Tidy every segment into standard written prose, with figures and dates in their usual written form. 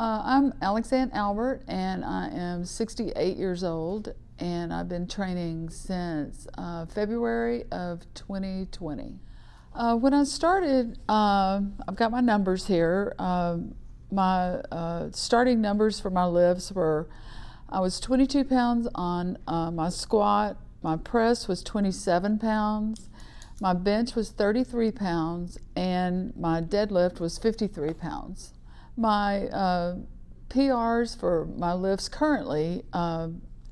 I'm Alexanne Albert, and I am 68 years old, and I've been training since February of 2020. When I started, I've got my numbers here. My starting numbers for my lifts were, I was 22 pounds on my squat, my press was 27 pounds, my bench was 33 pounds, and my deadlift was 53 pounds. My PRs for my lifts currently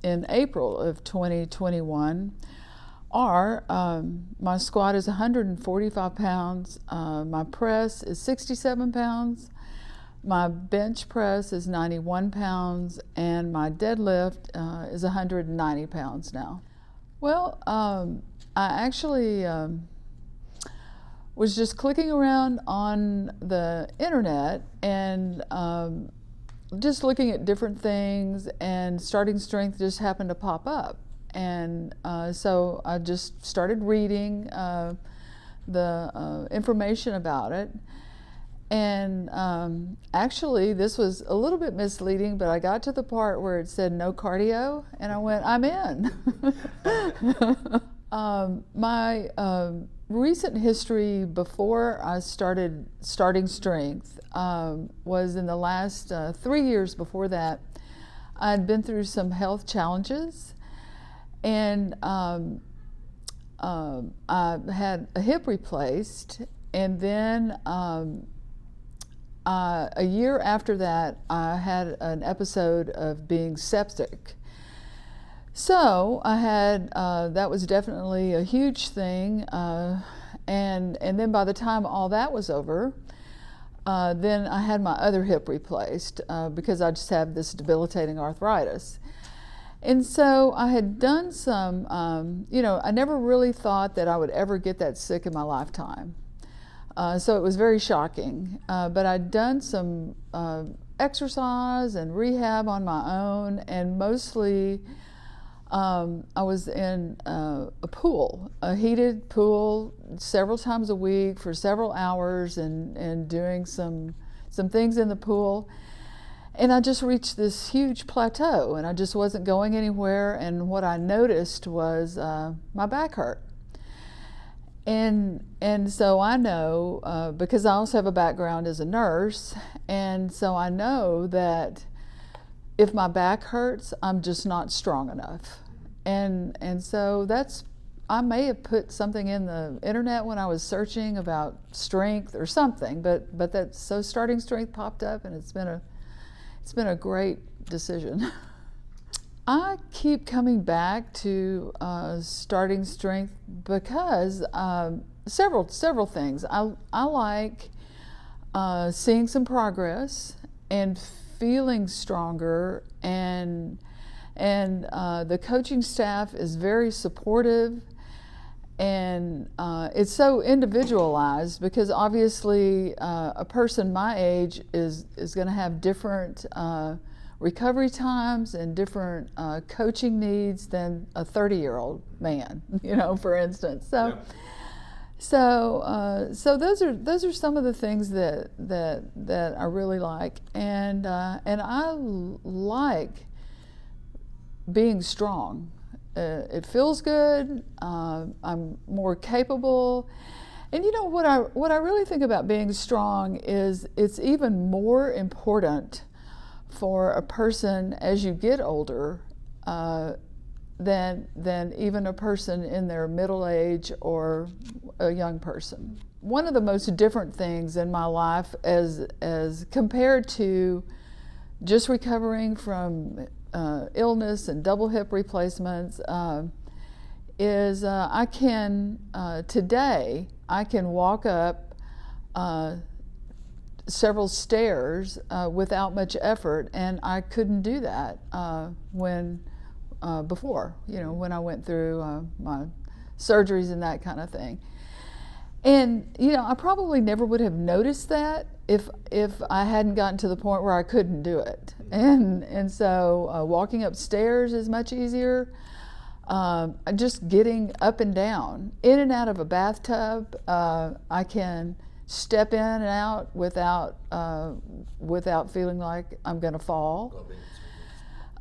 in April of 2021 are my squat is 145 pounds, my press is 67 pounds, my bench press is 91 pounds, and my deadlift is 190 pounds now. Well, I actually was just clicking around on the internet and just looking at different things, and Starting Strength just happened to pop up. And so I just started reading the information about it. And actually, this was a little bit misleading, but I got to the part where it said no cardio, and I went, I'm in. My recent history before I started Starting Strength was in the last 3 years before that. I'd been through some health challenges, and I had a hip replaced, and then a year after that I had an episode of being septic. So I had, that was definitely a huge thing, and then by the time all that was over, then I had my other hip replaced because I just have this debilitating arthritis. And so I had done some, I never really thought that I would ever get that sick in my lifetime. So it was very shocking, but I'd done some exercise and rehab on my own, and mostly I was in a pool, a heated pool, several times a week for several hours, and doing some things in the pool. And I just reached this huge plateau, and I just wasn't going anywhere. And what I noticed was my back hurt. And so I know, because I also have a background as a nurse, and so I know that if my back hurts, I'm just not strong enough. And so I may have put something in the internet when I was searching about strength or something, but so Starting Strength popped up, and it's been a great decision. I keep coming back to Starting Strength because several things. I like seeing some progress and feeling stronger, and the coaching staff is very supportive, and it's so individualized because obviously a person my age is going to have different recovery times and different coaching needs than a 30-year-old man, for instance. So. Yeah. So those are some of the things that I really like, and I like being strong. It feels good. I'm more capable, and what I really think about being strong is it's even more important for a person as you get older than even a person in their middle age or a young person. One of the most different things in my life as compared to just recovering from illness and double hip replacements is today I can walk up several stairs without much effort, and I couldn't do that before, when I went through my surgeries and that kind of thing. And I probably never would have noticed that if I hadn't gotten to the point where I couldn't do it. And so walking upstairs is much easier. Just getting up and down, in and out of a bathtub, I can step in and out without feeling like I'm going to fall.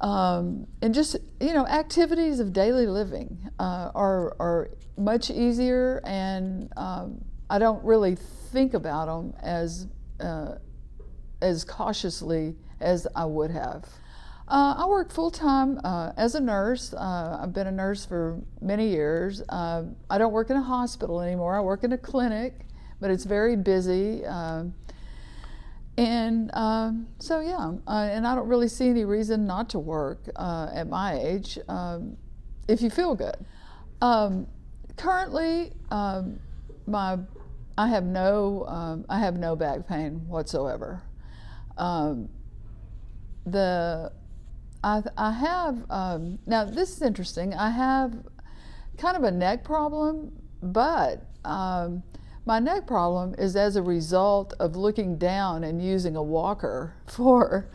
And just, activities of daily living are much easier, and I don't really think about them as cautiously as I would have. I work full-time as a nurse. I've been a nurse for many years. I don't work in a hospital anymore. I work in a clinic, but it's very busy. And I don't really see any reason not to work at my age if you feel good. Currently, I have no back pain whatsoever. I have now this is interesting. I have kind of a neck problem, but my neck problem is as a result of looking down and using a walker for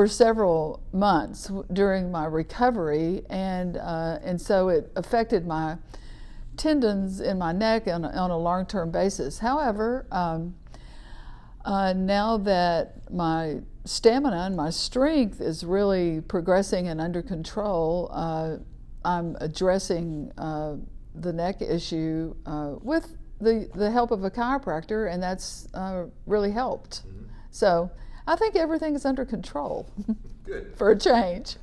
several months during my recovery, and so it affected my tendons in my neck on a long-term basis. However, now that my stamina and my strength is really progressing and under control, I'm addressing the neck issue with the help of a chiropractor, and that's really helped. Mm-hmm. So I think everything is under control. Good. For a change.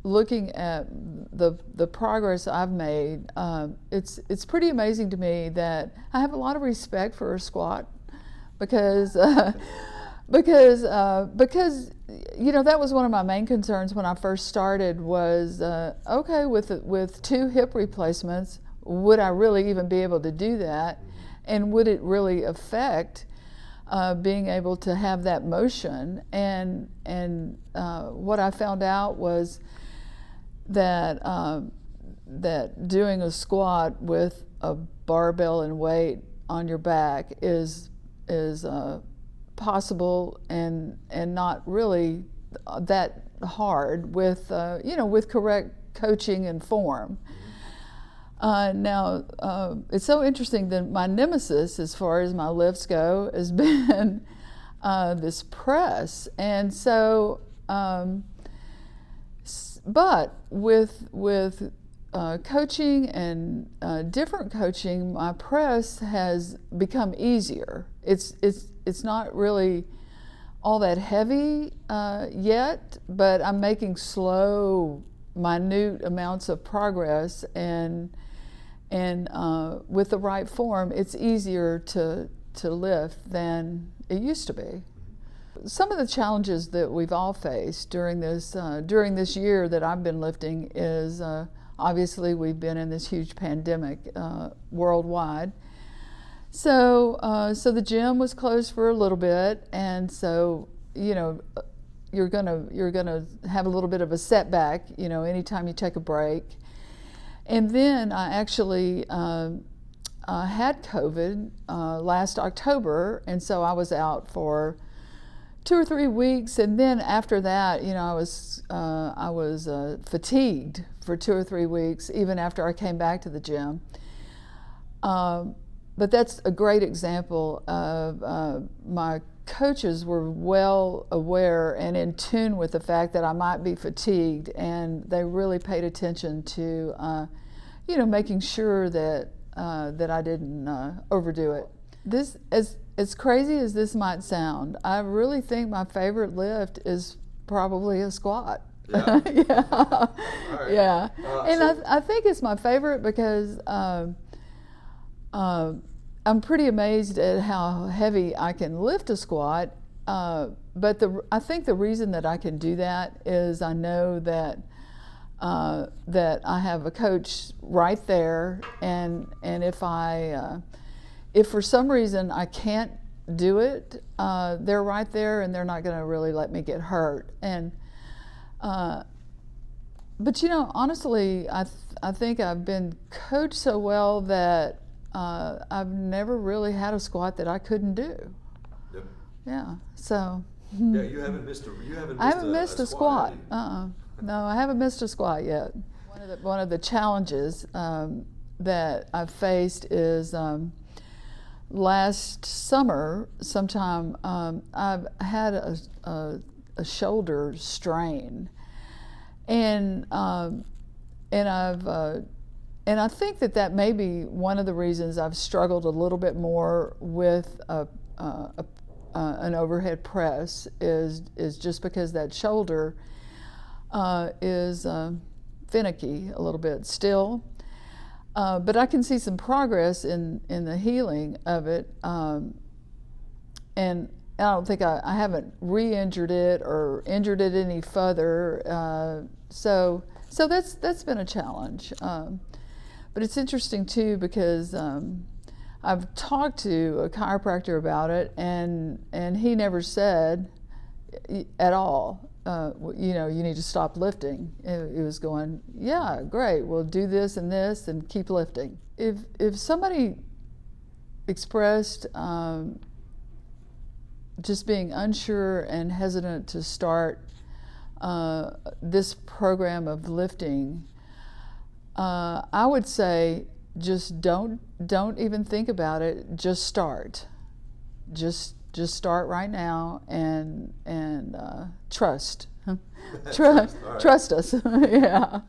Looking at the progress I've made, it's pretty amazing to me that I have a lot of respect for a squat because that was one of my main concerns when I first started was okay, with 2 hip replacements, would I really even be able to do that, and would it really affect being able to have that motion? And what I found out was that doing a squat with a barbell and weight on your back is possible and not really that hard with correct coaching and form. Now, it's so interesting that my nemesis, as far as my lifts go, has been this press. And so, but with coaching and different coaching, my press has become easier. It's not really all that heavy yet, but I'm making slow, minute amounts of progress, and with the right form, it's easier to lift than it used to be. Some of the challenges that we've all faced during this year that I've been lifting is obviously we've been in this huge pandemic worldwide. So the gym was closed for a little bit, and so you're gonna have a little bit of a setback, anytime you take a break. And then I actually had COVID last October, and so I was out for 2 or 3 weeks, and then after that, I was fatigued for 2 or 3 weeks, even after I came back to the gym. But that's a great example of my coaches were well aware and in tune with the fact that I might be fatigued, and they really paid attention to, making sure that I didn't overdo it. This, as crazy as this might sound, I really think my favorite lift is probably a squat. Yeah. Yeah. All right. Yeah. I think it's my favorite because I'm pretty amazed at how heavy I can lift a squat. But I think the reason that I can do that is I know that I have a coach right there, and if for some reason I can't do it, they're right there, and they're not going to really let me get hurt. And but honestly, I think I've been coached so well that I've never really had a squat that I couldn't do. Yep. Yeah. So. Yeah, you haven't missed a squat. No, I haven't missed a squat yet. One of the challenges that I've faced is last summer, sometime, I've had a shoulder strain, and I think that may be one of the reasons I've struggled a little bit more with an overhead press is just because that shoulder is finicky a little bit still. But I can see some progress in the healing of it, and I don't think I haven't re-injured it or injured it any further. So that's been a challenge. But it's interesting too because I've talked to a chiropractor about it, and he never said at all, you need to stop lifting. It was going, yeah, great, we'll do this and keep lifting. If somebody expressed just being unsure and hesitant to start this program of lifting, I would say just don't even think about it. Just start. Just start right now and trust. Trust us. Yeah.